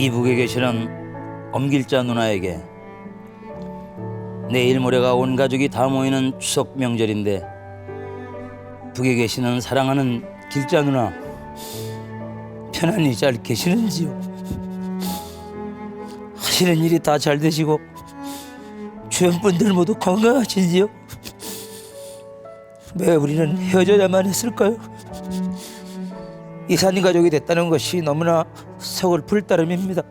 이북에 계시는 엄길자 누나에게 내일 모레가 온 가족이 다 모이는 추석 명절인데 북에 계시는 사랑하는 길자 누나 편안히 잘 계시는지요? 하시는 일이 다 잘 되시고 주연분들 모두 건강하신지요? 왜 우리는 헤어져야만 했을까요? 이산이 가족이 됐다는 것이 너무나 서글플 따름입니다.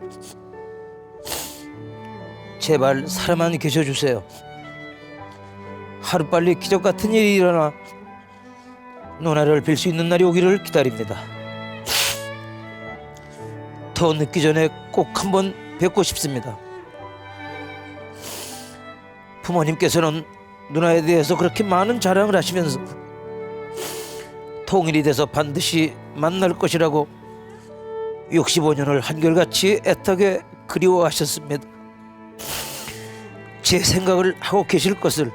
제발 살아만 계셔주세요. 하루빨리 기적 같은 일이 일어나 누나를 뵐 수 있는 날이 오기를 기다립니다. 더 늦기 전에 꼭 한번 뵙고 싶습니다. 부모님께서는 누나에 대해서 그렇게 많은 자랑을 하시면서 통일이 돼서 반드시 만날 것이라고 65년을 한결같이 애타게 그리워하셨습니다. 제 생각을 하고 계실 것을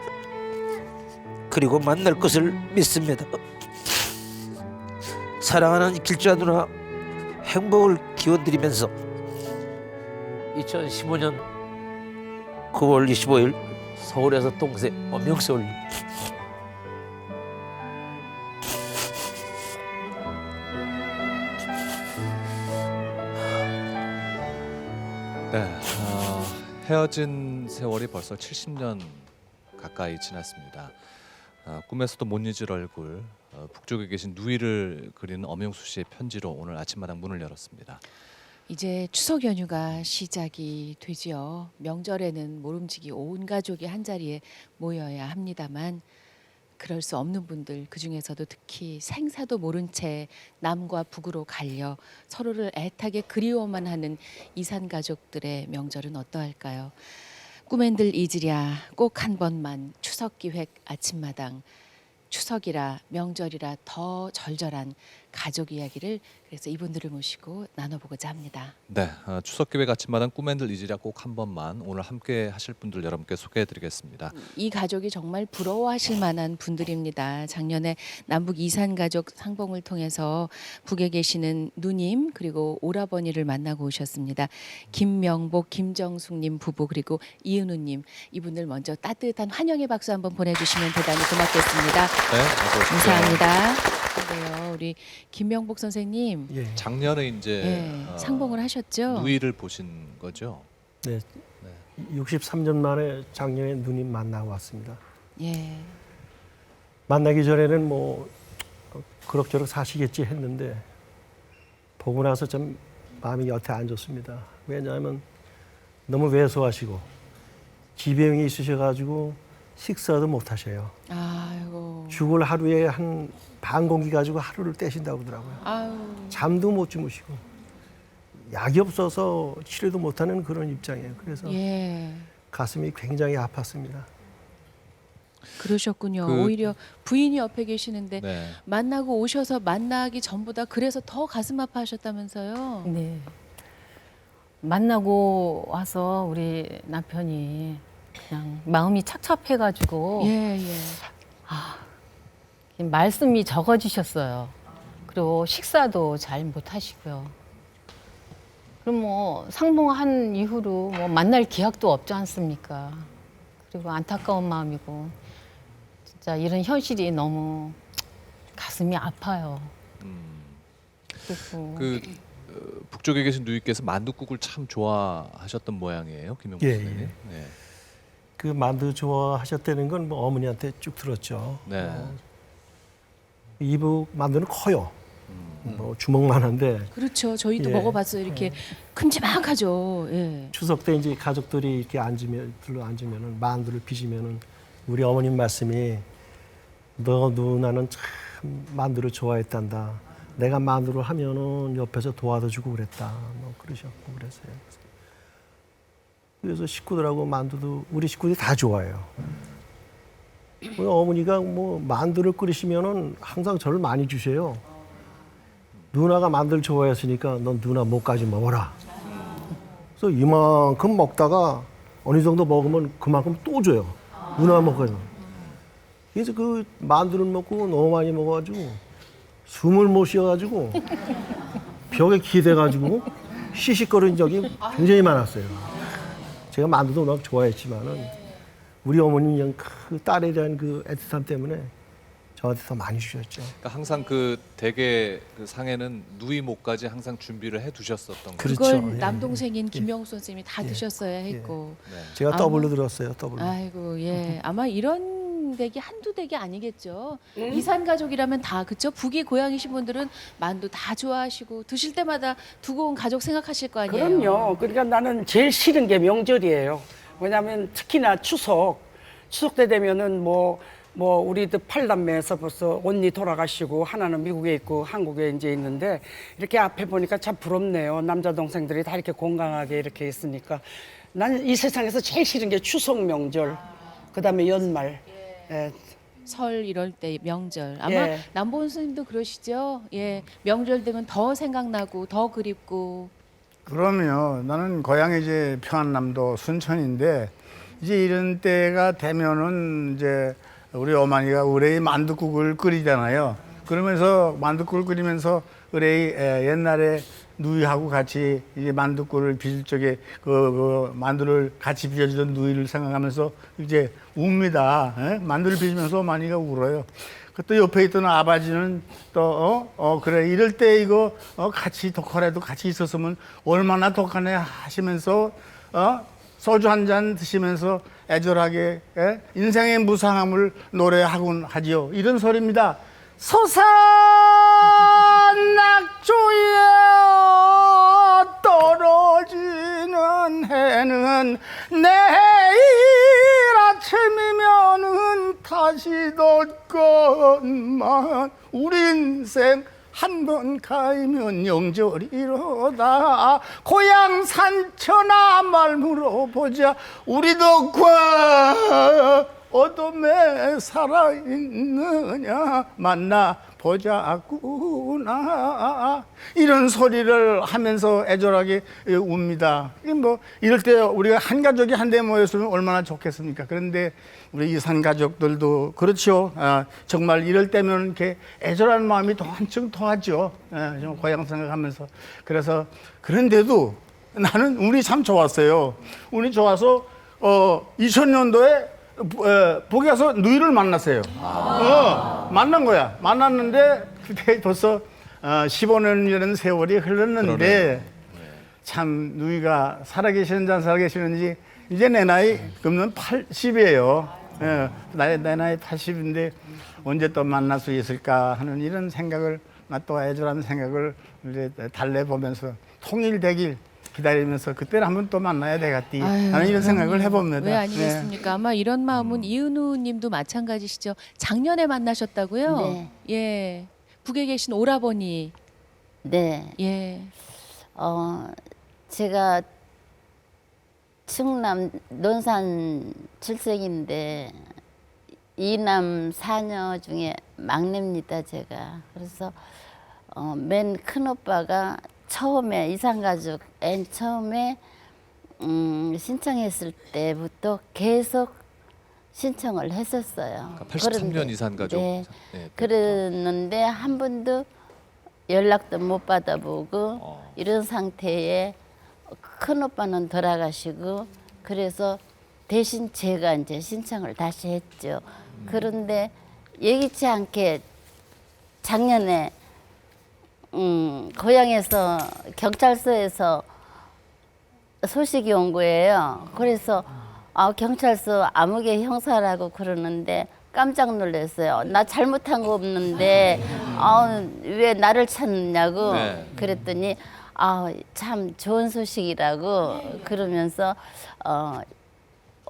그리고 만날 것을 믿습니다. 사랑하는 길자 누나 행복을 기원드리면서 2015년 9월 25일 서울에서 동생 엄영세 올림. 네, 헤어진 세월이 벌써 70년 가까이 지났습니다. 꿈에서도 못 잊을 얼굴, 북쪽에 계신 누이를 그리는 엄영수 씨의 편지로 오늘 아침마당 문을 열었습니다. 이제 추석 연휴가 시작이 되지요. 명절에는 모름지기 온 가족이 한자리에 모여야 합니다만 그럴 수 없는 분들, 그중에서도 특히 생사도 모른 채 남과 북으로 갈려 서로를 애타게 그리워만 하는 이산 가족들의 명절은 어떠할까요? 꿈엔들 잊으랴 꼭 한 번만 추석 기획 아침마당. 추석이라 명절이라 더 절절한 가족 이야기를 그래서 이분들을 모시고 나눠보고자 합니다. 네, 추석 기획 아침마당 꿈엔들 잊으랴 꼭 한 번만 오늘 함께 하실 분들 여러분께 소개해드리겠습니다. 이 가족이 정말 부러워하실 만한 분들입니다. 작년에 남북 이산 가족 상봉을 통해서 북에 계시는 누님 그리고 오라버니를 만나고 오셨습니다. 김명복, 김정숙님 부부 그리고 이은우님 이분들 먼저 따뜻한 환영의 박수 한번 보내주시면 대단히 고맙겠습니다. 네, 어서 오십시오. 감사합니다. 그래요, 우리 김명복 선생님 예. 작년에 이제 상봉을 하셨죠? 누이를 보신 거죠? 네. 63년 만에 작년에 누님 만나고 왔습니다. 예. 만나기 전에는 뭐 그럭저럭 사시겠지 했는데 보고 나서 좀 마음이 여태 안 좋습니다. 왜냐하면 너무 왜소하시고 지병이 있으셔가지고 식사도 못 하셔요. 아이고. 죽을 하루에 한 반 공기 가지고 하루를 떼신다고 하더라고요. 아유. 잠도 못 주무시고 약이 없어서 치료도 못하는 그런 입장이에요. 그래서 예. 가슴이 굉장히 아팠습니다. 그러셨군요. 그- 오히려 부인이 옆에 계시는데 네. 만나고 오셔서 만나기 전보다 그래서 더 가슴 아파하셨다면서요? 네. 만나고 와서 우리 남편이 그냥 마음이 착잡해가지고 예, 예. 말씀이 적어지셨어요. 그리고 식사도 잘 못하시고요. 그럼 뭐 상봉한 이후로 뭐 만날 기약도 없지 않습니까? 그리고 안타까운 마음이고 진짜 이런 현실이 너무 가슴이 아파요. 그리고 그 북쪽에 계신 누이께서 만둣국을 참 좋아하셨던 모양이에요, 김영국 예, 선생님. 예. 네. 그 만두 좋아하셨다는 건 뭐 어머니한테 쭉 들었죠. 네. 이북 만두는 커요. 뭐 주먹만한데 그렇죠. 저희도 예. 먹어봤어요. 이렇게 큼지막하죠. 예. 추석 때 이제 가족들이 이렇게 앉으면은 만두를 빚으면은 우리 어머님 말씀이 너 누나는 참 만두를 좋아했단다. 내가 만두를 하면은 옆에서 도와주고 그랬다. 뭐 그러셨고 그랬어요. 그래서 식구들하고 만두도 우리 식구들이 다 좋아해요. 우리 어머니가 뭐 만두를 끓이시면은 항상 저를 많이 주세요. 누나가 만두를 좋아했으니까 넌 누나 목까지 먹어라. 그래서 이만큼 먹다가 어느 정도 먹으면 그만큼 또 줘요. 누나 먹어요. 그래서 그 만두를 먹고 너무 많이 먹어가지고 숨을 못 쉬어가지고 벽에 기대가지고 시시거린 적이 굉장히 많았어요. 제가 만두도 워낙 좋아했지만은 우리 어머니 그냥 그 딸에 대한 그 애틋함 때문에 저한테 더 많이 주셨죠. 그러니까 항상 그 대게 그 상에는 누이목까지 항상 준비를 해 두셨었던 거죠. 그렇죠. 그걸 예. 남동생인 김영수 선생님이 다 드셨어야 했고. 네. 제가 아마- 더블로 들었어요. 더블로. 아이고 예 아마 이런 댁이 한두 댁이 아니겠죠. 이산 가족이라면 다 그쵸. 북이 고향이신 분들은 만두 다 좋아하시고 드실 때마다 두고 온 가족 생각하실 거 아니에요. 그럼요. 그러니까 나는 제일 싫은 게 명절이에요. 왜냐하면 특히나 추석 때 되면은 뭐 우리들 팔남매에서 벌써 언니 돌아가시고 하나는 미국에 있고 한국에 이제 있는데 이렇게 앞에 보니까 참 부럽네요. 남자 동생들이 다 이렇게 건강하게 이렇게 있으니까 나는 이 세상에서 제일 싫은 게 추석 명절, 그다음에 연말. 예. 설 이럴 때 명절 아마 예. 남보은 스님도 그러시죠. 예 명절 되면 더 생각나고 더 그립고. 그러면 나는 고향이 이제 평안남도 순천인데 이제 이런 때가 되면은 이제 우리 어머니가 의뢰의 만둣국을 끓이잖아요. 그러면서 만둣국을 끓이면서 의뢰의 옛날에 누이하고 같이 이제 만둣국을 빚을 적에 그 만두를 같이 빚어주던 누이를 생각하면서 이제 웁니다. 예? 만두를 빚으면서 어머니가 울어요. 또 옆에 있던 아버지는 또 그래 이럴 때 이거 같이 독하라도 같이 있었으면 얼마나 독하네 하시면서 소주 한 잔 드시면서 애절하게 인생의 무상함을 노래하곤 하지요. 이런 소리입니다. 서산낙조에 떨어지는 해는 내일 아침이면은 다시 돋건만 우리 인생 한 번 가이면 영절이로다. 고향 산천아 말 물어보자. 우리도 과 어둠에 살아있느냐 만나 보자꾸나. 이런 소리를 하면서 애절하게 웁니다. 뭐 이럴 때 우리가 한 가족이 한데 모였으면 얼마나 좋겠습니까? 그런데 우리 이산 가족들도 그렇죠. 정말 이럴 때면 이렇게 애절한 마음이 또 한층 더하죠. 좀 고향 생각하면서. 그래서 그런데도 나는 운이 참 좋았어요. 운이 좋아서 2000년도에 북에 가서 누이를 만났어요. 만난 거야. 만났는데 그때 벌써 15년이라는 세월이 흘렀는데 참 누이가 살아계시는지 안 살아계시는지 이제 내 나이 그러면 80이에요. 내 나이 80인데 언제 또 만날 수 있을까 하는 이런 생각을 또 애절한 생각을 이제 달래보면서 통일되길 기다리면서 그때를 한번 또 만나야 되겠디 하는 이런 생각을 해봅니다. 왜 아니겠습니까? 아마 이런 마음은 이은우 님도 마찬가지시죠. 작년에 만나셨다고요? 네. 예. 북에 계신 오라버니. 네. 예. 제가 충남 논산 출생인데 이남 사녀 중에 막내입니다, 제가. 그래서 맨 큰 오빠가 처음에 이산가족 맨 처음에 신청했을 때부터 계속 신청을 했었어요. 그러니까 83년 이산 가족. 네. 네. 그랬는데 한 번도 연락도 못 받아보고 이런 상태에 큰 오빠는 돌아가시고 그래서 대신 제가 이제 신청을 다시 했죠. 그런데 예기치 않게 작년에 고향에서 경찰서에서 소식이 온 거예요. 그래서 경찰서 아무개 형사라고 그러는데 깜짝 놀랐어요. 나 잘못한 거 없는데 왜 나를 찾느냐고 네. 그랬더니 참 좋은 소식이라고 그러면서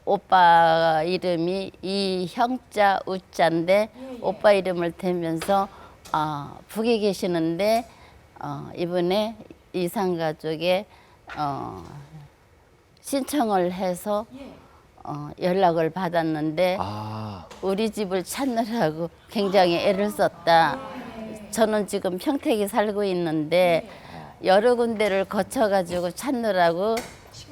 오빠 이름이 이형자 우자인데 오빠 이름을 대면서 북에 계시는데 이번에 이산가족에 신청을 해서 연락을 받았는데 우리 집을 찾느라고 굉장히 애를 썼다. 저는 지금 평택에 살고 있는데 여러 군데를 거쳐가지고 찾느라고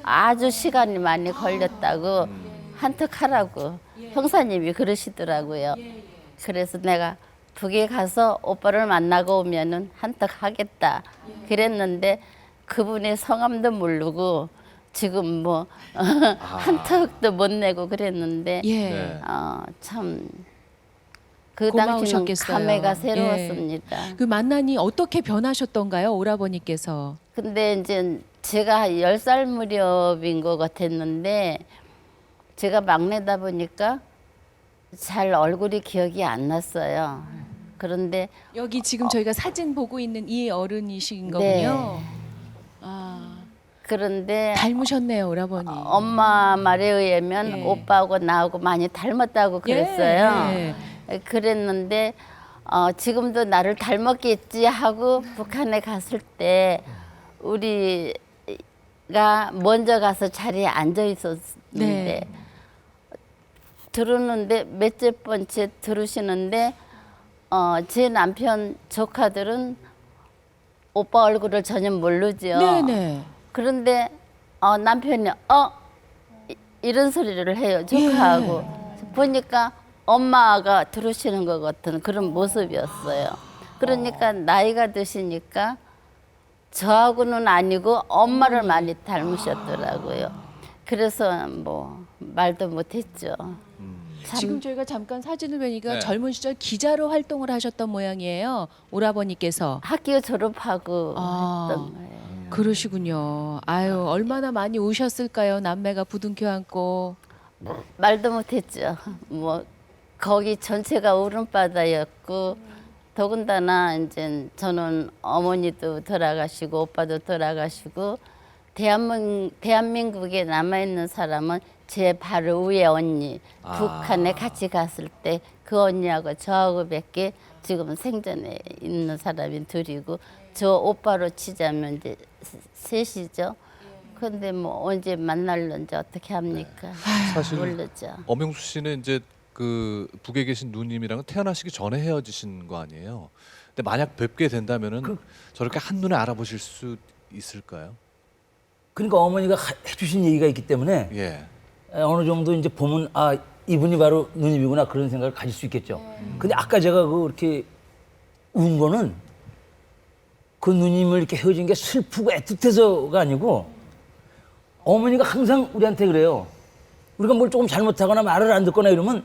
아주 시간이 많이 걸렸다고 한턱하라고 형사님이 그러시더라고요. 그래서 내가 북에 가서 오빠를 만나고 오면은 한턱 하겠다 그랬는데 그분의 성함도 모르고 지금 뭐 한턱도 못 내고 그랬는데 예. 네. 참 그 당시는 고마우셨겠어요. 감회가 새로웠습니다. 그 만나니 어떻게 변하셨던가요, 오라버니께서? 근데 이제 제가 10살 무렵인 것 같았는데 제가 막내다 보니까 잘 얼굴이 기억이 안 났어요. 그런데 여기 지금 저희가 사진 보고 있는 이 어른이신 네. 거군요. 아, 그런데 닮으셨네요, 오라버니. 엄마 말에 의하면 예. 오빠하고 나하고 많이 닮았다고 그랬어요. 예. 그랬는데 지금도 나를 닮았겠지 하고 북한에 갔을 때 우리가 먼저 가서 자리에 앉아 있었는데 네. 들었는데 몇째 번째 들으시는데 제 남편 조카들은 오빠 얼굴을 전혀 모르죠. 네네. 그런데 남편이 이런 소리를 해요. 조카하고. 보니까 엄마가 들으시는 것 같은 그런 모습이었어요. 그러니까 나이가 드시니까 저하고는 아니고 엄마를 많이 닮으셨더라고요. 그래서 뭐 말도 못했죠. 참 지금 저희가 잠깐 사진을 보니까 네. 젊은 시절 기자로 활동을 하셨던 모양이에요, 오라버니께서. 학교 졸업하고 아. 했던 거예요. 그러시군요. 아유, 얼마나 많이 우셨을까요, 남매가 부둥켜 안고. 말도 못했죠. 뭐 거기 전체가 울음바다였고 더군다나 이제 저는 어머니도 돌아가시고 오빠도 돌아가시고 대한민국에 남아 있는 사람은 제 바로 위에 언니 북한에 같이 갔을 때 그 언니하고 저하고밖에 지금 생전에 있는 사람이 둘이고 저 오빠로 치자면 이제 셋이죠. 근데 뭐 언제 만날런지 어떻게 합니까? 사실 모르죠. 엄영수 씨는 이제 그 북에 계신 누님이랑은 태어나시기 전에 헤어지신 거 아니에요? 근데 만약 뵙게 된다면은 저렇게 한눈에 알아보실 수 있을까요? 그러니까 어머니가 해주신 얘기가 있기 때문에 예. 어느 정도 이제 보면 아 이분이 바로 누님이구나 그런 생각을 가질 수 있겠죠. 근데 아까 제가 그렇게 운 거는 그 누님을 이렇게 헤어진 게 슬프고 애틋해서가 아니고 어머니가 항상 우리한테 그래요. 우리가 뭘 조금 잘못하거나 말을 안 듣거나 이러면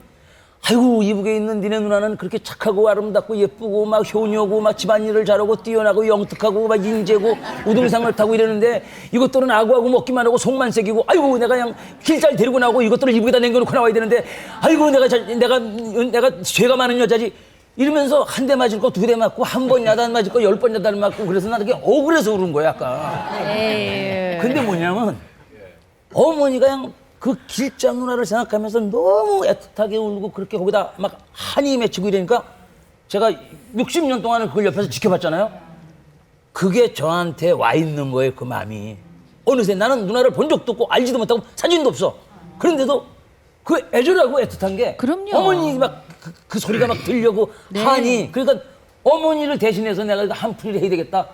아이고 이북에 있는 니네 누나는 그렇게 착하고 아름답고 예쁘고 막 효녀고 막 집안일을 잘하고 뛰어나고 영특하고 막 인재고 우등상을 타고 이러는데 이것들은 아구아구 먹기만 하고 속만 새기고 아이고 내가 그냥 길잘 데리고 나오고 이것들을 이북에다 남겨놓고 나와야 되는데 아이고 내가 죄가 많은 여자지 이러면서 한 대 맞을 거 두 대 맞고 한 번 야단 맞을 거 10번 야단 맞고 그래서 나 이렇게 억울해서 그런 거야 아까. 근데 뭐냐면 어머니가 그냥 그 길장 누나를 생각하면서 너무 애틋하게 울고 그렇게 거기다 막 한이 맺히고 이러니까 제가 60년 동안을 그걸 옆에서 지켜봤잖아요. 그게 저한테 와 있는 거예요, 그 마음이. 어느새 나는 누나를 본 적도 없고 알지도 못하고 사진도 없어. 그런데도 그 애절하고 애틋한 게 그럼요. 어머니 막 그 소리가 막 들려고 네. 하니 그러니까 어머니를 대신해서 내가 이거 한풀이를 해야 되겠다.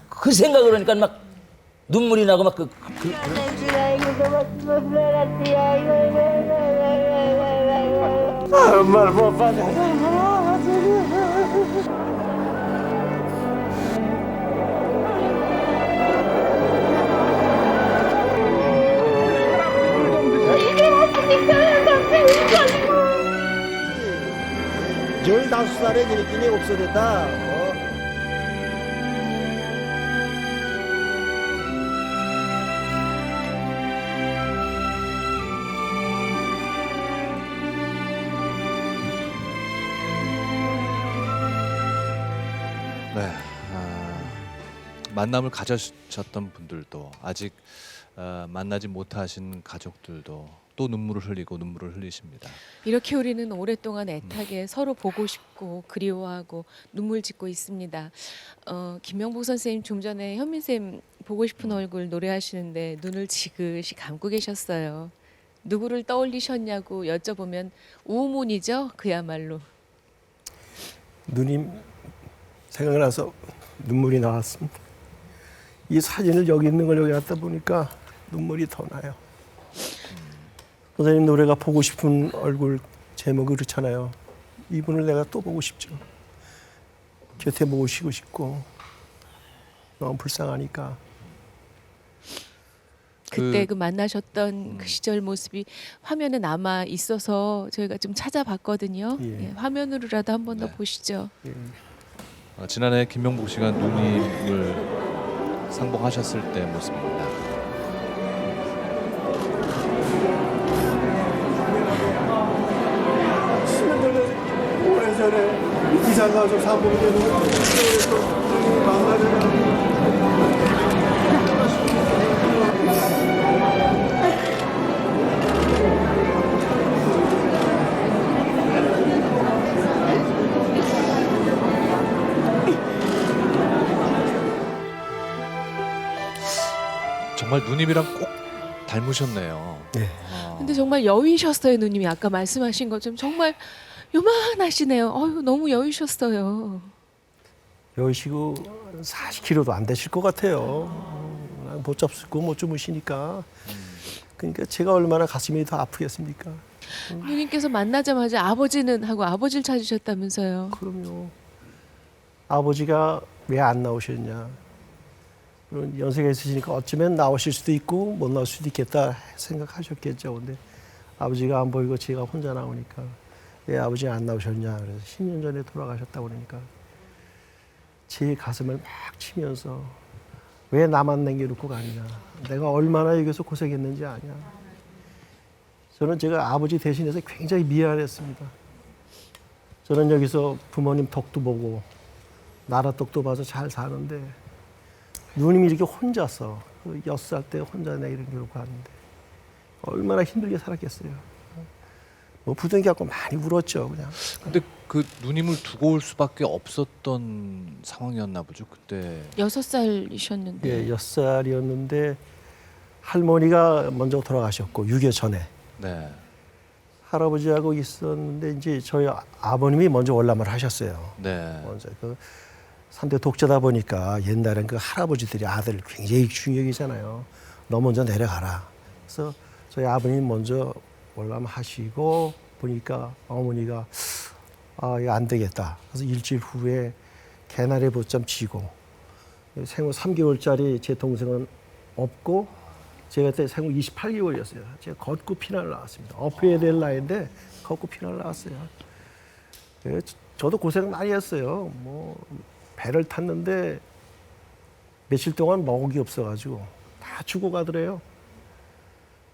그 생각을 하니까 막 눈물이 나고 막 엄마를 못 봤네. 열다섯 살에 이렇게 없어졌다. 네. 만남을 가져셨던 분들도 아직 만나지 못하신 가족들도 또 눈물을 흘리고 눈물을 흘리십니다. 이렇게 우리는 오랫동안 애타게 서로 보고 싶고 그리워하고 눈물 짓고 있습니다. 김명복 선생님 좀 전에 현민 쌤 보고 싶은 얼굴 노래하시는데 눈을 지그시 감고 계셨어요. 누구를 떠올리셨냐고 여쭤보면 우문이죠, 그야말로. 누님 생각나서 눈물이 나왔습니다. 이 사진을 여기 있는 걸 여기 갖다 보니까 눈물이 더 나요. 선생님 노래가 보고 싶은 얼굴 제목이 그렇잖아요. 이분을 내가 또 보고 싶죠. 곁에 모시고 싶고 너무 불쌍하니까 그때 그 만나셨던 그 시절 모습이 화면에 남아 있어서 저희가 좀 찾아봤거든요. 예. 예, 화면으로라도 한 번 더 네. 보시죠. 지난해 김명복 씨가 누님을 상봉하셨을 때 모습입니다. 오래전에 이사가서 사보게 되는 망가져. 정말 누님이랑 꼭 닮으셨네요. 네. 근데 정말 여위셨어요, 누님이. 아까 말씀하신 것처럼 정말 요만하시네요. 어휴, 너무 여위셨어요. 여시고 40kg도 안 되실 것 같아요. 못 잡수고 못 주무시니까. 그러니까 제가 얼마나 가슴이 더 아프겠습니까? 누님께서 만나자마자 아버지는 하고 아버지를 찾으셨다면서요. 그럼요. 아버지가 왜 안 나오셨냐. 그런 연세가 있으시니까 어쩌면 나오실 수도 있고 못 나올 수도 있겠다 생각하셨겠죠. 근데 아버지가 안 보이고 제가 혼자 나오니까 왜 아버지 안 나오셨냐. 그래서 10년 전에 돌아가셨다고 그러니까 제 가슴을 막 치면서 왜 나만 남겨놓고 가느냐. 내가 얼마나 여기서 고생했는지 아냐. 저는 제가 아버지 대신해서 굉장히 미안했습니다. 저는 여기서 부모님 덕도 보고 나라 덕도 봐서 잘 사는데 누님이 이렇게 혼자서 6살 때 혼자 내기를 겨루고 하는데 얼마나 힘들게 살았겠어요. 뭐 부둥이 갖고 많이 울었죠, 그냥. 근데 그 누님을 두고 올 수밖에 없었던 상황이었나 보죠, 그때. 6살이셨는데. 예, 6살이었는데 할머니가 먼저 돌아가셨고 6.25 전에 네. 할아버지하고 있었는데 이제 저희 아버님이 먼저 월남을 하셨어요. 네. 먼저 그 3대 독재다 보니까 옛날엔 그 할아버지들이 아들 굉장히 중요이잖아요. 너 먼저 내려가라. 그래서 저희 아버님 먼저 월남하시고 보니까 어머니가 이거 안 되겠다. 그래서 일주일 후에 개나리 보쌈 지고 생후 3개월짜리 제 동생은 없고 제가 그때 생후 28개월이었어요. 제가 걷고 피난을 나왔습니다. 엎어야 될 나이인데 걷고 피난을 나왔어요. 저도 고생 많이 했어요. 뭐 배를 탔는데 며칠 동안 먹을 게 없어가지고 다 죽어가더래요.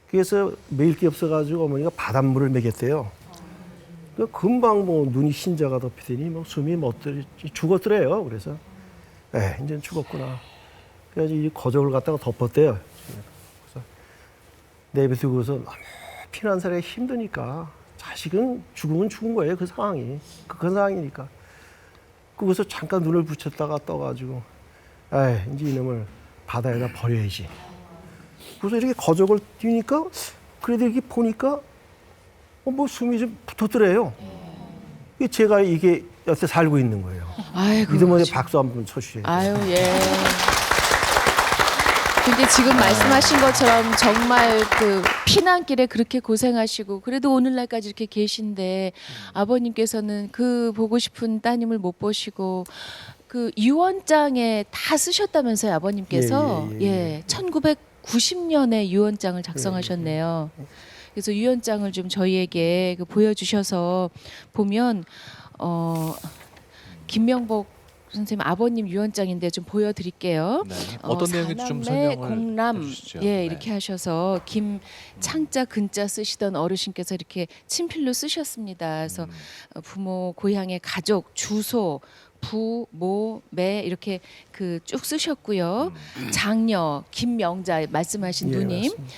그래서 먹을 게 없어가지고 어머니가 바닷물을 먹였대요. 금방 뭐 눈이 흰자가 덮이더니 뭐 숨이 멎더니 죽었더래요. 그래서 이제 죽었구나. 그래서 이 거적을 갖다가 덮었대요. 그래서 내비두고서 너무 피난살이가 힘드니까 자식은 죽으면 죽은 거예요. 그 상황이. 그 상황이니까. 거기서 잠깐 눈을 붙였다가 떠가지고 이제 이놈을 바다에다 버려야지. 그래서 이렇게 거적을 뛰니까 그래도 이렇게 보니까 뭐 숨이 좀 붙었더래요. 제가 이게 여태 살고 있는 거예요. 아이고. 믿음의 박수 한번 쳐주세요. 아유, 예. 근데 지금 말씀하신 것처럼 정말 그 피난길에 그렇게 고생하시고 그래도 오늘날까지 이렇게 계신데 아버님께서는 그 보고 싶은 따님을 못 보시고 그 유언장에 다 쓰셨다면서요, 아버님께서. 예. 1990년에 유언장을 작성하셨네요. 그래서 유언장을 좀 저희에게 그 보여주셔서 보면 김명복 선생님 아버님 유언장인데 좀 보여드릴게요. 네. 어떤 내용인지 좀 사남매 설명을 공남 해주시죠. 예 네. 이렇게 하셔서 김창자 근자 쓰시던 어르신께서 이렇게 친필로 쓰셨습니다. 그래서 부모 고향의 가족 주소 부, 모, 매 이렇게 그 쭉 쓰셨고요. 장녀 김명자 말씀하신 예, 누님 맞습니다.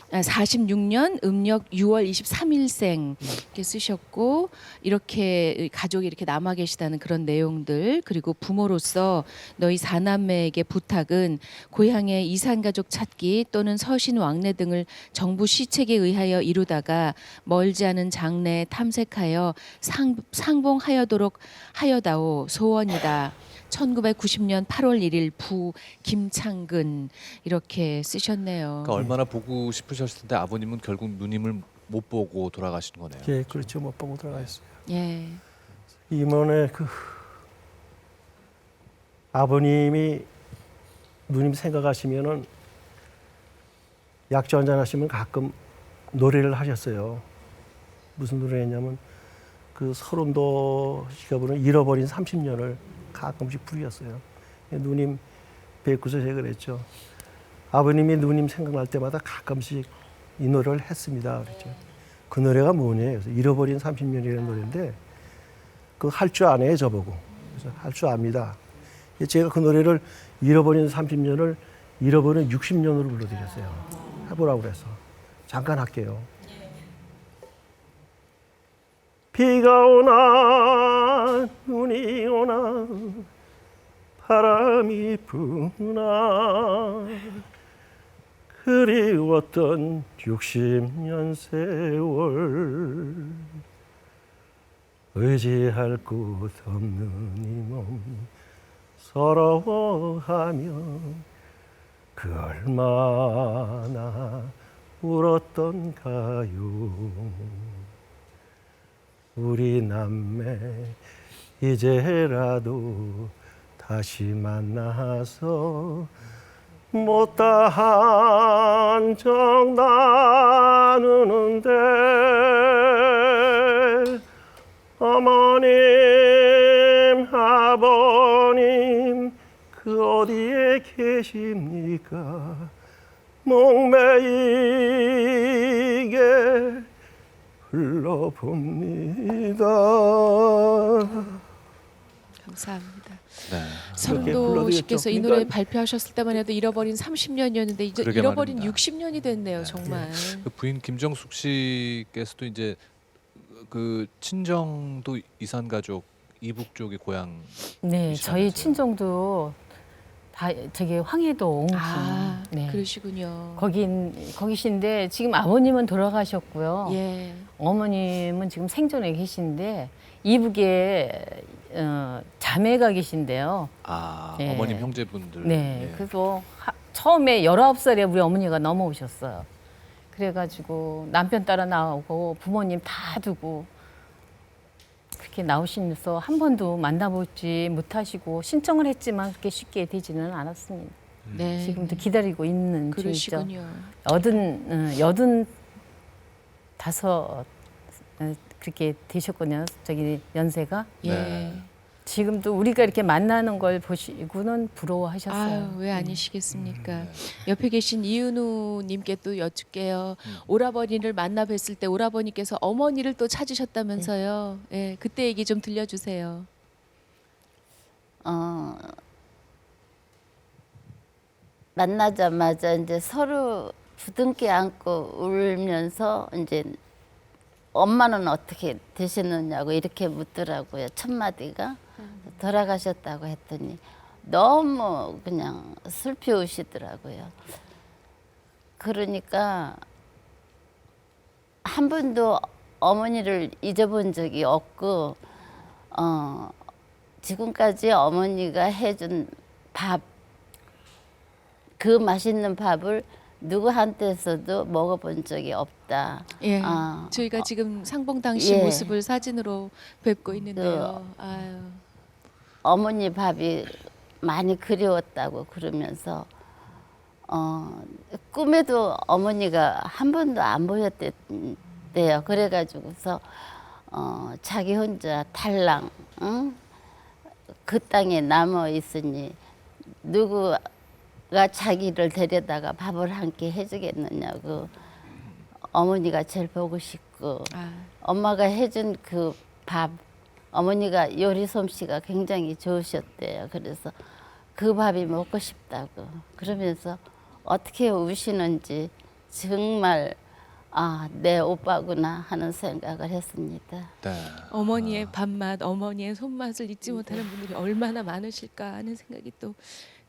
46년 음력 6월 23일생 이렇게 쓰셨고 이렇게 가족이 이렇게 남아 계시다는 그런 내용들 그리고 부모로서 너희 사남매에게 부탁은 고향의 이산가족 찾기 또는 서신 왕래 등을 정부 시책에 의하여 이루다가 멀지 않은 장래에 탐색하여 상봉하여도록 하여다오 소원이다. 1990년 8월 1일 부 김창근 이렇게 쓰셨네요. 그러니까 얼마나 보고 싶으셨을 텐데 아버님은 결국 누님을 못 보고 돌아가신 거네요. 예, 그렇죠. 못 보고 들어가셨어요. 예. 이번에 그 아버님이 누님 생각하시면은 약주 한잔 하시면 가끔 노래를 하셨어요. 무슨 노래 했냐면 그 서른도 씨가 부른 잃어버린 30년을 가끔씩 부르셨어요. 누님 뵙고서 제가 그랬죠. 아버님이 누님 생각날 때마다 가끔씩 이 노래를 했습니다. 그랬죠. 그 노래가 뭐냐? 그래서 잃어버린 30년이라는 노래인데 그 할 줄 아네 저보고. 그래서 할 줄 압니다. 제가 그 노래를 잃어버린 30년을 잃어버린 60년으로 불러드렸어요. 해보라고 그래서. 잠깐 할게요. 비가 오나 눈이 오나 바람이 부나 그리웠던 60년 세월 의지할 곳 없는 이 몸 서러워하며 그 얼마나 울었던가요. 우리 남매 이제라도 다시 만나서 못다 한정 나누는데 어머님 아버님 그 어디에 계십니까 목매이게 불러봅니다. 감사합니다. 네. 서른도 불러드렸죠. 씨께서 이 노래 발표하셨을 때만 해도 잃어버린 30년이었는데 이제 그러게 잃어버린 말입니다. 60년이 됐네요, 정말. 그 부인 김정숙 씨께서도 이제 그 친정도 이산 가족 이북 쪽이 고향. 네, 저희 이시라면서요? 친정도 다 저기 황해도 옹진. 아, 네. 그러시군요. 거기신데 지금 아버님은 돌아가셨고요. 예. 어머님은 지금 생존에 계신데 이북에 자매가 계신데요. 아 네. 어머님 형제분들. 네, 예. 그래서 처음에 19살에 우리 어머니가 넘어오셨어요. 그래가지고 남편 따라 나오고 부모님 다 두고 그렇게 나오시면서 한 번도 만나보지 못하시고 신청을 했지만 그렇게 쉽게 되지는 않았습니다. 네. 지금도 기다리고 있는 중이죠. 그러시군요. 85 그렇게 되셨거든요. 저기 연세가. 예. 네. 지금도 우리가 이렇게 만나는 걸 보시고는 부러워하셨어요. 아유, 왜 아니시겠습니까? 옆에 계신 이은우 님께 또 여쭙게요. 오라버니를 만나 뵀을 때 오라버니께서 어머니를 또 찾으셨다면서요. 예, 그때 얘기 좀 들려주세요. 만나자마자 이제 서로 부둥켜 안고 울면서 이제 엄마는 어떻게 되셨느냐고 이렇게 묻더라고요. 첫 마디가 돌아가셨다고 했더니 너무 그냥 슬피 우시더라고요. 그러니까 한 번도 어머니를 잊어본 적이 없고 지금까지 어머니가 해준 밥, 그 맛있는 밥을 누구한테서도 먹어본 적이 없다. 예, 아, 저희가 지금 상봉 당시 예. 모습을 사진으로 뵙고 있는데요. 아유, 어머니 밥이 많이 그리웠다고 그러면서 꿈에도 어머니가 한 번도 안 보였대요. 그래가지고서 자기 혼자 달랑 응? 그 땅에 남아 있으니 누구가 자기를 데려다가 밥을 한 끼 해주겠느냐고 어머니가 제일 보고 싶고 아, 엄마가 해준 그 밥 어머니가 요리 솜씨가 굉장히 좋으셨대요. 그래서 그 밥이 먹고 싶다고 그러면서 어떻게 우시는지 정말 내 오빠구나 하는 생각을 했습니다. 네. 어머니의 밥맛, 어머니의 손맛을 잊지 못하는 분들이 얼마나 많으실까 하는 생각이 또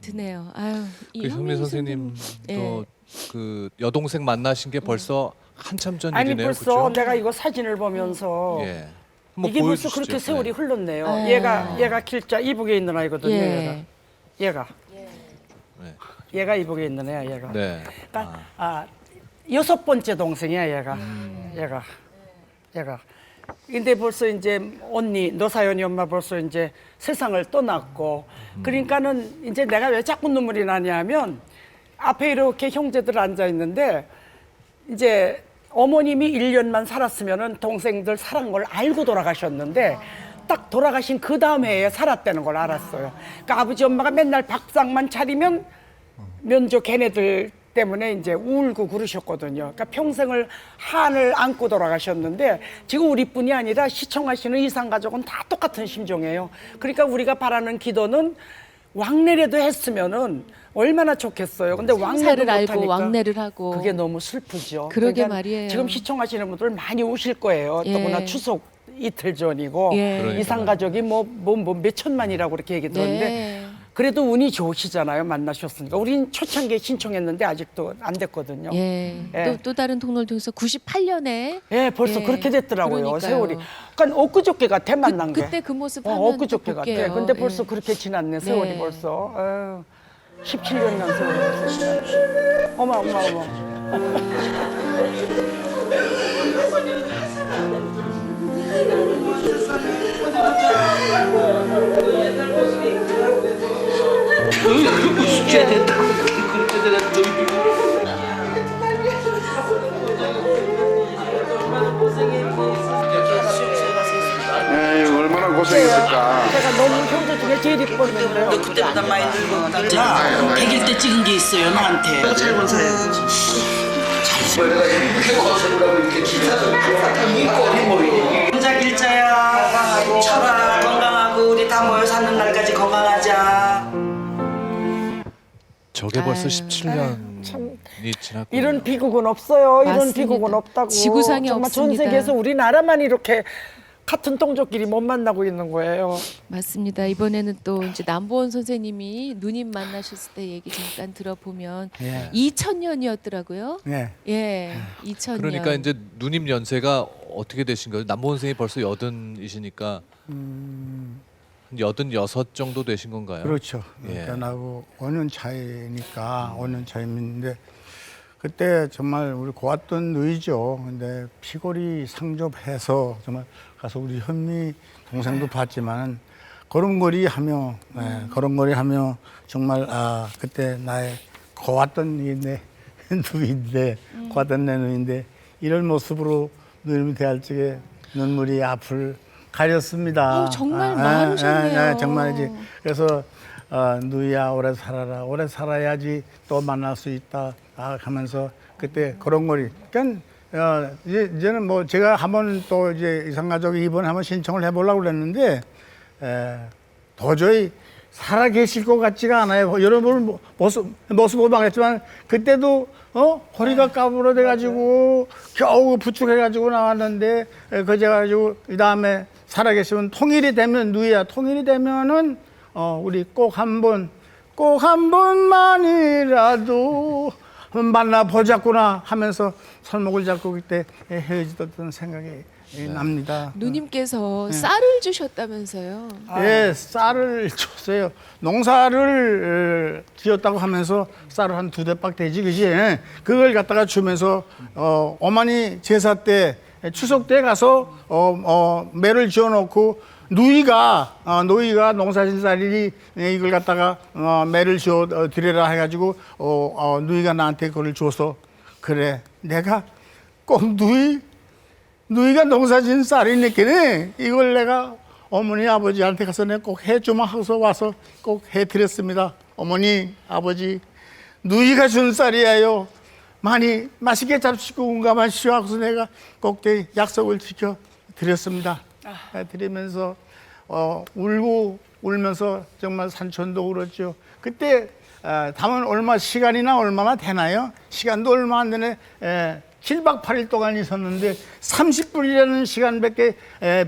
드네요. 아유, 이 그 현미 선생님도 예. 그 여동생 만나신 게 벌써 한참 전 아니 일이네요. 벌써 그렇죠? 내가 이거 사진을 보면서 예. 한번 이게 벌써 보여주시죠. 그렇게 세월이 네. 흘렀네요. 아. 얘가 길자 이북에 있는 아이거든요. 예. 얘가 네. 얘가 이북에 있는 애야. 얘가. 네. 그러니까 6번째 동생이야. 얘가. 얘가. 근데 벌써 이제 언니 노사연이 엄마 벌써 이제 세상을 떠났고 그러니까는 이제 내가 왜 자꾸 눈물이 나냐면 앞에 이렇게 형제들 앉아 있는데 이제 어머님이 1년만 살았으면은 동생들 살은 걸 알고 돌아가셨는데 딱 돌아가신 그 다음 해에 살았다는 걸 알았어요. 그러니까 아버지 엄마가 맨날 밥상만 차리면 면조 걔네들 때문에 이제 울고 그러셨거든요. 그러니까 평생을 한을 안고 돌아가셨는데 지금 우리뿐이 아니라 시청하시는 이산가족은 다 똑같은 심정이에요. 그러니까 우리가 바라는 기도는 왕래라도 했으면은 얼마나 좋겠어요. 근데 왕래도 생사를 알고 못하니까 왕래를 하고. 그게 너무 슬프죠. 그러게 그러니까 말이에요. 지금 시청하시는 분들 많이 우실 거예요. 예. 더구나 추석 이틀 전이고 예. 이산가족이 뭐 몇천만이라고 그렇게 얘기 들었는데 네. 그래도 운이 좋으시잖아요. 만나셨으니까. 우린 초창기에 신청했는데 아직도 안 됐거든요. 예. 예. 또 다른 통로를 통해서 98년에 예, 벌써 그렇게 됐더라고요. 그러니까요. 세월이. 그러니까 엊그저께 같아 만난 게. 그때 그 모습 하면 엊그저께 또 같아. 볼게요. 근데 벌써 예. 그렇게 지났네. 세월이 네. 벌써. 아유, 17년간 세월이 벌써 지났네. 어머. 에이, 얼마나 고생했을까. 제가 너무 형제 중에 제일 이뻤는데요. 그때보다 많이 늙었다. 100일 때 찍은 게 있어요, 나한테. 짧은 사연. 혼자 길자야. 철아, 건강하고 우리 다 모여 사는 날까지 건강하자. 저게 벌써 아유. 17년이 참 지났고 이런 비극은 없어요. 이런 맞습니다. 비극은 없다고. 지구상에 정말 전 없습니다. 세계에서 우리나라만 이렇게 같은 동족끼리 못 만나고 있는 거예요. 맞습니다. 이번에는 또 이제 남보원 선생님이 누님 만나셨을 때 얘기 잠깐 들어보면 예. 2000년이었더라고요. 네. 예, 2000년. 그러니까 이제 누님 연세가 어떻게 되신 거예요? 남보원 선생님이 벌써 80이시니까 한 86 정도 되신 건가요? 그렇죠. 예. 나하고 5년 차이니까 5년 차이인데 그때 정말 우리 고왔던 누이죠. 근데 피골이 상접해서 정말 가서 우리 현미 동생도 봤지만 걸음걸이 하며 걸음걸이 하며 정말 그때 나의 고왔던 내 누이인데 고왔던 내 누이인데 이런 모습으로 누님이 대할 적에 눈물이 앞을 가렸습니다. 정말 많으셨네요. 정말이지. 그래서 누이야 오래 살아라. 오래 살아야지 또 만날 수 있다. 하면서 그때 걸음걸이. 그러니까 이제는 뭐 제가 한번 또 이제 이산가족이 이번에 한번 신청을 해보려고 그랬는데 도저히 살아 계실 것 같지가 않아요. 여러분 모습 보면 알겠지만 그때도 허리가 까부러져 가지고 겨우 부축해가지고 나왔는데 그래가지고 이 다음에 살아 계시면 통일이 되면 누이야 통일이 되면은 우리 꼭 한 번만이라도 만나보자꾸나 하면서 손목을 잡고 그때 헤어지던 생각이 납니다. 누님께서 쌀을 주셨다면서요. 예, 쌀을 줬어요. 농사를 지었다고 하면서 쌀을 한 2대박 되지, 그지? 그걸 갖다가 주면서 어머니 제사 때 추석 때 가서 매를 지어놓고 누이가 농사진 쌀이 이걸 갖다가 매를 지어 드리라 해가지고 누이가 나한테 그걸 줘서 그래 내가 꼭 누이가 농사진 쌀이니까 이걸 내가 어머니 아버지한테 가서 내가 꼭 해주마 하고서 와서 꼭 해드렸습니다. 어머니 아버지 누이가 준 쌀이에요. 많이 맛있게 잡수시고 운감하시오 하고서 내가 꼭 약속을 지켜 드렸습니다. 드리면서 울고 울면서 정말 산천도 울었죠. 그때 다만 얼마 시간이나 얼마나 되나요? 시간도 얼마 안 되네. 7박 8일 동안 있었는데 30분이라는 시간밖에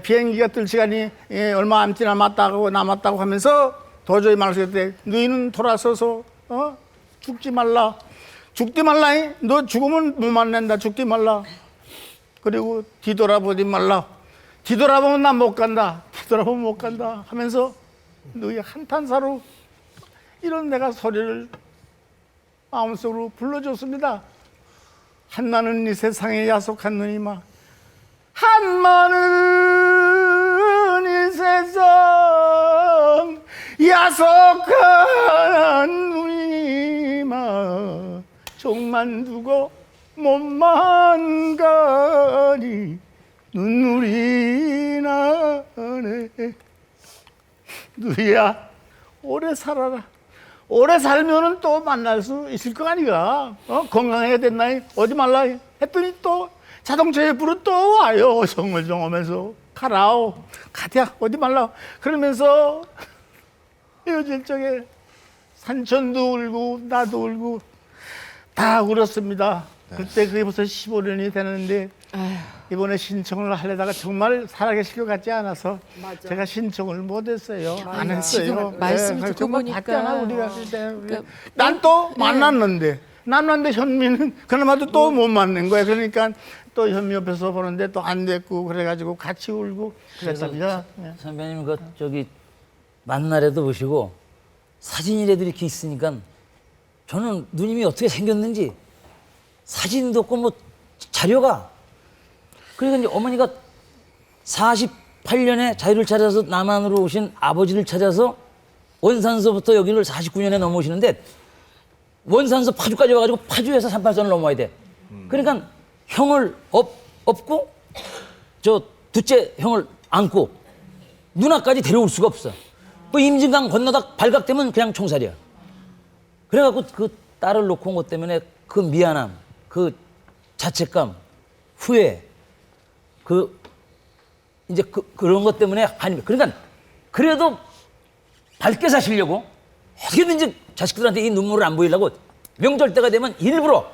비행기가 뜰 시간이 얼마 안 남았다고 하면서 도저히 말했을 때 너희는 돌아서서 죽지 말라. 죽지 말라. 너 죽으면 못 만난다. 죽지 말라. 그리고 뒤돌아보지 말라. 뒤돌아보면 난 못 간다. 뒤돌아보면 못 간다 하면서 너희 한탄사로 이런 내가 소리를 마음속으로 불러줬습니다. 한나는 이 세상에 야속한 누님아, 한나는 이 세상 야속한 누님아, 종만 두고 몸만 가니 눈물이 나네. 누이야, 오래 살아라. 오래 살면은 또 만날 수 있을 거 아니가. 건강해야 됐나이? 어디 말라 했더니 또 자동차에 불은 또 와요. 정얼정하면서 가라오. 가자, 어디 말라. 그러면서 헤어질 적에 산천도 울고 나도 울고 다 울었습니다. 그때 그게 벌써 15년이 되는데 이번에 신청을 하려다가 정말 살아계실 것 같지 않아서 제가 신청을 못했어요. 안 했어요. 지금 말씀 듣고 정말 보니까 봤잖아, 우리가 그때. 난 또 만났는데 현미는 그나마도 또 못 만난 거야. 그러니까 또 현미 옆에서 보는데 또 안 됐고 그래가지고 같이 울고 그랬답니다. 선배님 그 저기 만나래도 보시고 사진이라도 이렇게 있으니까 저는 누님이 어떻게 생겼는지 사진도 없고 뭐 자료가 그러니까 이제 어머니가 48년에 자유를 찾아서 남한으로 오신 아버지를 찾아서 원산소부터 여기를 49년에 넘어오시는데 원산소 파주까지 와가지고 파주에서 38선을 넘어야 돼. 그러니까 형을 업고 저 둘째 형을 안고 누나까지 데려올 수가 없어. 그 임진강 건너다 발각되면 그냥 총살이야. 그래갖고 그 딸을 놓고 온 것 때문에 그 미안함, 그 자책감, 후회, 이제 그런 것 때문에 아니 그러니까 그래도 밝게 사시려고 어떻게든지 자식들한테 이 눈물을 안 보이려고 명절 때가 되면 일부러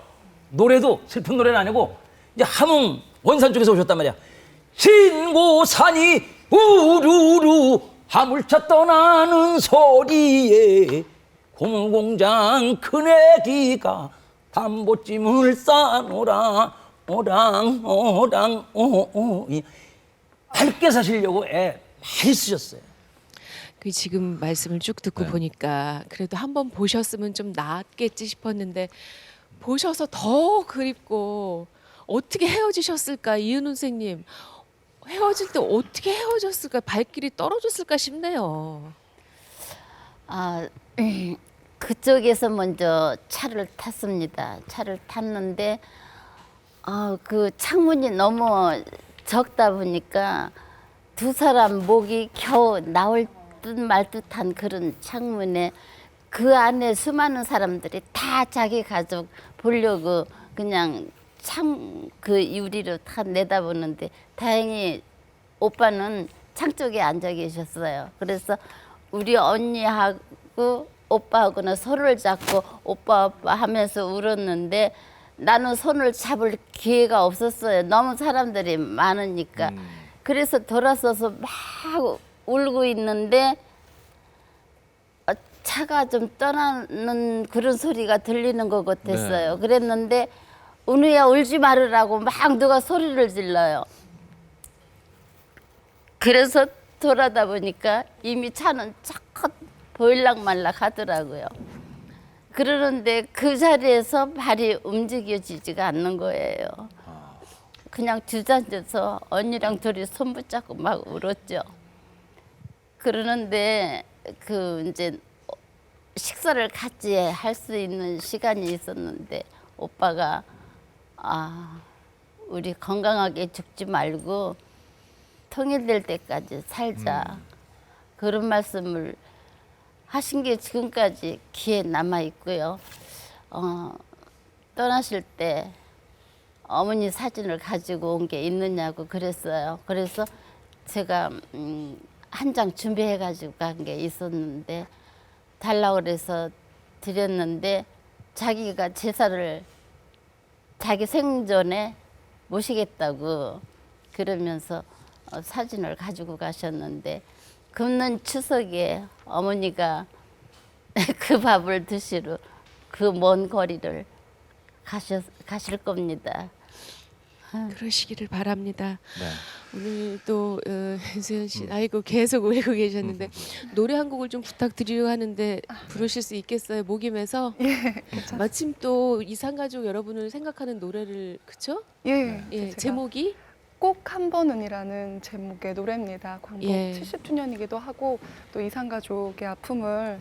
노래도 슬픈 노래는 아니고 이제 함흥 원산 쪽에서 오셨단 말이야. 신고산이 우르르 화물차 떠나는 소리에 고물공장 큰애기가 담보찜을 싸노라 오랑 밝게 사시려고 애 많이 쓰셨어요. 그 지금 말씀을 쭉 듣고 보니까 그래도 한번 보셨으면 좀 낫겠지 싶었는데 보셔서 더 그립고 어떻게 헤어지셨을까 이은우 선생님 헤어질 때 어떻게 헤어졌을까 발길이 떨어졌을까 싶네요. 그쪽에서 먼저 차를 탔습니다. 차를 탔는데 그 창문이 너무 적다 보니까 두 사람 목이 겨우 나올 듯 말 듯한 그런 창문에 그 안에 수많은 사람들이 다 자기 가족 보려고 그냥 그 유리로 다 내다보는데 다행히 오빠는 창 쪽에 앉아 계셨어요. 그래서 우리 언니하고 오빠하고는 손을 잡고 오빠 하면서 울었는데 나는 손을 잡을 기회가 없었어요. 너무 사람들이 많으니까. 그래서 돌아서서 막 울고 있는데 차가 좀 떠나는 그런 소리가 들리는 것 같았어요. 그랬는데 은우야 울지 말으라고 막 누가 소리를 질러요. 그래서 돌아다 보니까 이미 차는 쫙 보일락말락 하더라고요. 그러는데 그 자리에서 발이 움직여지지가 않는 거예요. 그냥 주저앉아서 언니랑 둘이 손 붙잡고 막 울었죠. 그러는데 그 이제 식사를 같이 할 수 있는 시간이 있었는데 오빠가 우리 건강하게 죽지 말고 통일될 때까지 살자. 그런 말씀을 하신 게 지금까지 귀에 남아 있고요. 떠나실 때 어머니 사진을 가지고 온 게 있느냐고 그랬어요. 그래서 제가 한 장 준비해 가지고 간 게 있었는데 달라고 그래서 드렸는데 자기가 제사를 자기 생전에 모시겠다고 그러면서 사진을 가지고 가셨는데 금년 추석에 어머니가 그 밥을 드시러 그 먼 거리를 가실 겁니다. 그러시기를 바랍니다. 네. 오늘 또 윤수연 씨 아이고 계속 울고 계셨는데 노래 한 곡을 좀 부탁드리려 하는데 부르실 수 있겠어요? 목이 메서 마침 또 이산가족 여러분을 생각하는 노래를 그쵸? 예, 제목이 꼭 한 번은이라는 제목의 노래입니다. 광복 70주년이기도 하고 또 이산가족의 아픔을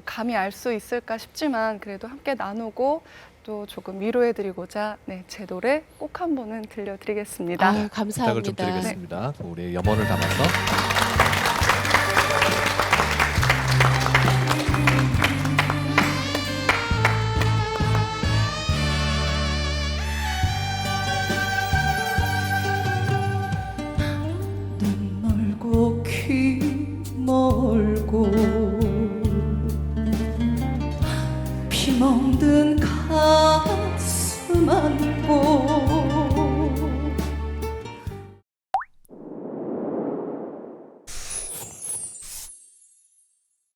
감히 알 수 있을까 싶지만 그래도 함께 나누고 또 조금 위로해드리고자 제 노래 꼭 한 번은 들려드리겠습니다. 아유, 부탁을 좀 감사합니다. 드리겠습니다. 우리의 염원을 담아서. 눈 멀고 귀 멀고